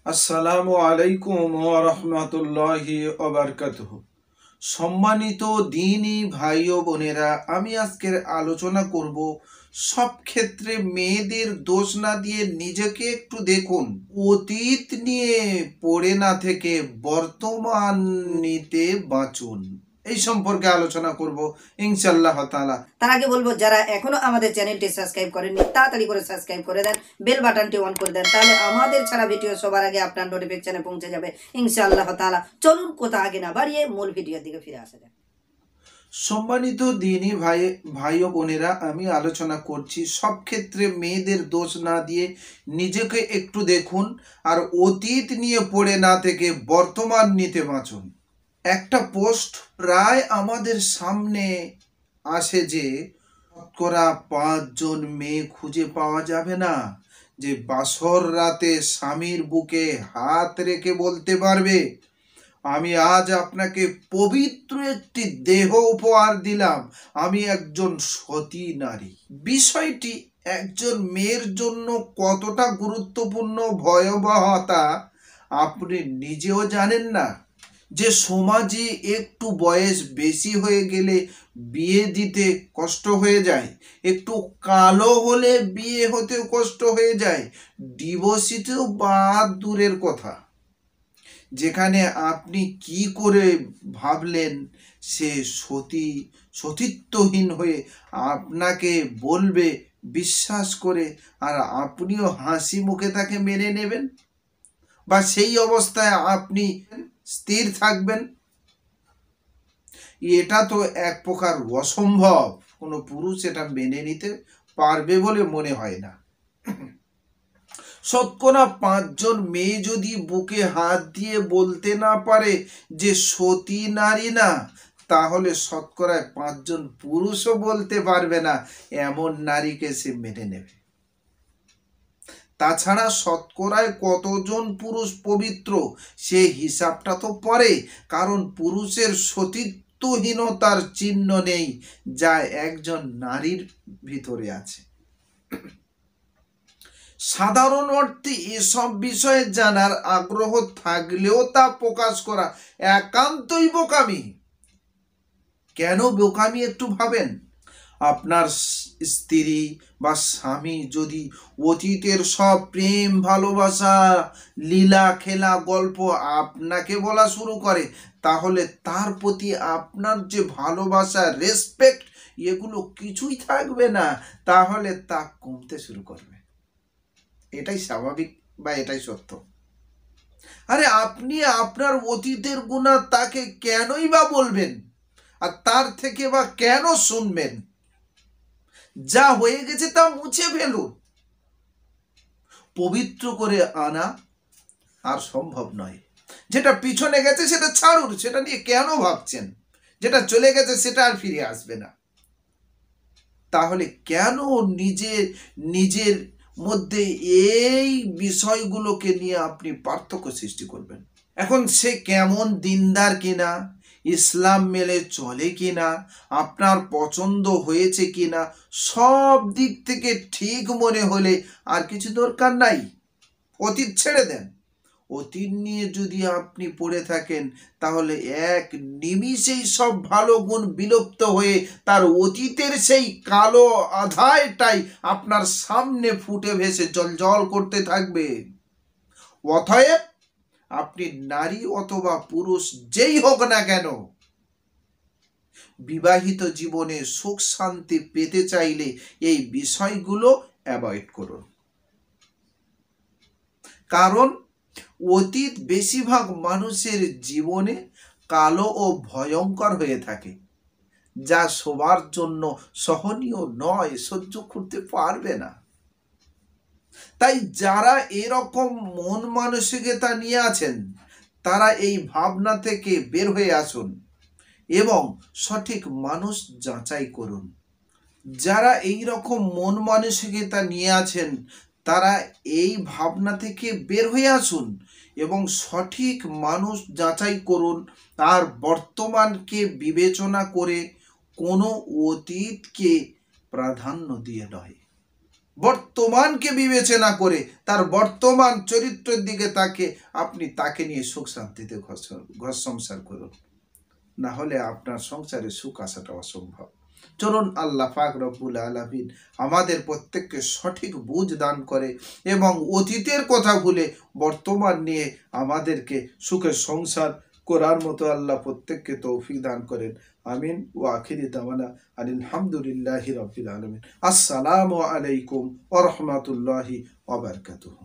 আসসালামু আলাইকুম ওয়া রাহমাতুল্লাহি ওয়া বারাকাতুহু। সম্মানিত দ্বীনী ভাই ও বোনেরা, আমি আজকের আলোচনা করব সব ক্ষেত্রে মেয়েদের দোষ না দিয়ে নিজেকে একটু দেখুন। অতীত নিয়ে পড়ে না থেকে বর্তমান নিতে বাঁচুন। এই সম্পর্কে আলোচনা করব ইনশাআল্লাহ তাআলা। তার আগে বলবো, যারা এখনো আমাদের চ্যানেলটি সাবস্ক্রাইব করেননি তাড়াতাড়ি করে সাবস্ক্রাইব করে দেন, বেল বাটনটি অন করে দেন, তাহলে আমাদের ছাড়া ভিডিও সবার আগে আপনার নোটিফিকেশনে পৌঁছে যাবে ইনশাআল্লাহ তাআলা। চলুন কথা আগে না বাড়িয়ে মূল ভিডিওর দিকে ফিরে আসা যাক। সম্মানিত দ্বীনী ভাই ও বোনেরা, আমি আলোচনা করছি সব ক্ষেত্রে মেয়েদের দোষ না দিয়ে নিজেকে একটু দেখুন, আর অতীত নিয়ে পড়ে না থেকে বর্তমান নিতে বাঁচুন। একটা পোস্ট প্রায় আমাদের সামনে আসে যে শতকরা 5 জন মেয়ে খুঁজে পাওয়া যাবে না যে বাসর রাতে স্বামীর বুকে হাত রেখে বলতে পারবে, আমি আজ আপনাকে পবিত্র একটি দেহ উপহার দিলাম, আমি একজন সতী নারী। বিষয়টি একজন মেয়ের জন্য কতটা গুরুত্বপূর্ণ ভয়াবহতা আপনি নিজেও জানেন না। যে সমাজে একটু বয়স বেশি হয়ে গেলে বিয়ে দিতে কষ্ট হয়ে যায়, একটু কালো হলে বিয়ে হতেও কষ্ট হয়ে যায়, ডিভোর্সিতেও বাদ দূরের কথা। যেখানে আপনি কি করে ভাবলেন সে সতীত্বহীন হয়ে আপনাকে বলবে বিশ্বাস করে, আর আপনিও হাসি মুখে তাকে মেনে নেবেন, বা সেই অবস্থায় আপনি স্থির থাকবেন। এটা তো এক প্রকার অসম্ভব, কোনো পুরুষ এটা মেনে নিতে পারবে বলে মনে হয় না। শতকরা 5 জন মেয়ে যদি বুকে হাত দিয়ে বলতে না পারে যে সতী নারী না, তাহলে শতকরা 5 জন পুরুষও বলতে পারবে না এমন নারীকে সে মেনে নেবে। তাছাড়া শতকরায় কতজন পুরুষ পবিত্র সে হিসাবটা তো পরে, কারণ পুরুষের সতীত্বহীনতার চিহ্ন নেই যা একজন নারীর ভিতরে আছে। সাধারণ অর্থে এসব বিষয়ে জানার আগ্রহ থাকলেও তা প্রকাশ করা একান্তই বোকামি। কেন বোকামি একটু ভাবেন। আপনার স্ত্রী বা স্বামী যদি অতীতের সব প্রেম ভালোবাসা লীলা খেলা গল্প আপনাকে বলা শুরু করে, তাহলে তার প্রতি আপনার যে ভালোবাসা রেসপেক্ট এগুলো কিছুই থাকবে না, তাহলে তা কমতে শুরু করবে। এটাই স্বাভাবিক বা এটাই সত্য। আরে আপনি আপনার অতীতের গুণা তাকে কেনই বা বলবেন, আর তার থেকে বা কেন শুনবেন? যা হয়ে গেছে তা মুছে ফেলুন। পবিত্র করে আনা আর সম্ভব নয়। যেটা পিছনে গেছে সেটা ছাড়ুন, সেটা নিয়ে কেন ভাবছেন? যেটা চলে গেছে সেটা আর ফিরে আসবে না। তাহলে কেন নিজের মধ্যে এই বিষয়গুলোকে নিয়ে আপনি পার্থক্য সৃষ্টি করবেন? এখন সে কেমন দিনদার কিনা, ইসলাম মেলে চলে কিনা, আপনার পছন্দ হয়েছে কিনা, সব দিক থেকে ঠিক মনে হলে আর কিছু দরকার নাই, অতীত ছেড়ে দেন। অতীত নিয়ে যদি আপনি পড়ে থাকেন, তাহলে এক নিমিষেই সব ভালো গুণ বিলুপ্ত হয়ে তার অতীতের সেই কালো আধায়টাই আপনার সামনে ফুটে ভেসে জলজল করতে থাকবে। অতএব আপনি নারী অথবা পুরুষ যেই হোক না কেন, বিবাহিত জীবনে সুখ শান্তি পেতে চাইলে এই বিষয়গুলো অ্যাভয়েড করুন। কারণ অতীত বেশিরভাগ মানুষের জীবনে কালো ও ভয়ঙ্কর হয়ে থাকে, যা সবার জন্য সহনীয় নয়, সহ্য করতে পারবে না। তাই যারা এরকম মন মানসিকতা নিয়ে আছেন, তারা এই ভাবনা থেকে বের হয়ে আসুন এবং সঠিক মানুষ যাচাই করুন। যারা এই রকম মন মানসিকতা নিয়ে আছেন, তারা এই ভাবনা থেকে বের হয়ে আসুন এবং সঠিক মানুষ যাচাই করুন, আর বর্তমানকে বিবেচনা করে কোনো অতীতকে প্রাধান্য দিয়ে নয়। বর্তমানকে বিবেচনা করে তার বর্তমান চরিত্রের দিকে আপনি তাকে নিয়ে সুখ শান্তিতে ঘর সংসার করুন, না হলে আপনার সংসারে সুখ আসাটা অসম্ভব। চলুন আল্লাহ পাক রব্বুল আলামিন আমাদের প্রত্যেককে সঠিক বুঝ দান করে এবং অতীতের কথা ভুলে বর্তমান নিয়ে আমাদেরকে সুখের সংসার করার মতো আল্লাহ প্রত্যেককে তৌফিক দান করেন। আমিন ওয়া আখিরি দাওয়ানা আলহামদুলিল্লাহি রাব্বিল আলামিন। আসসালামু আলাইকুম ওয়া রাহমাতুল্লাহি ওয়া বারাকাতুহু।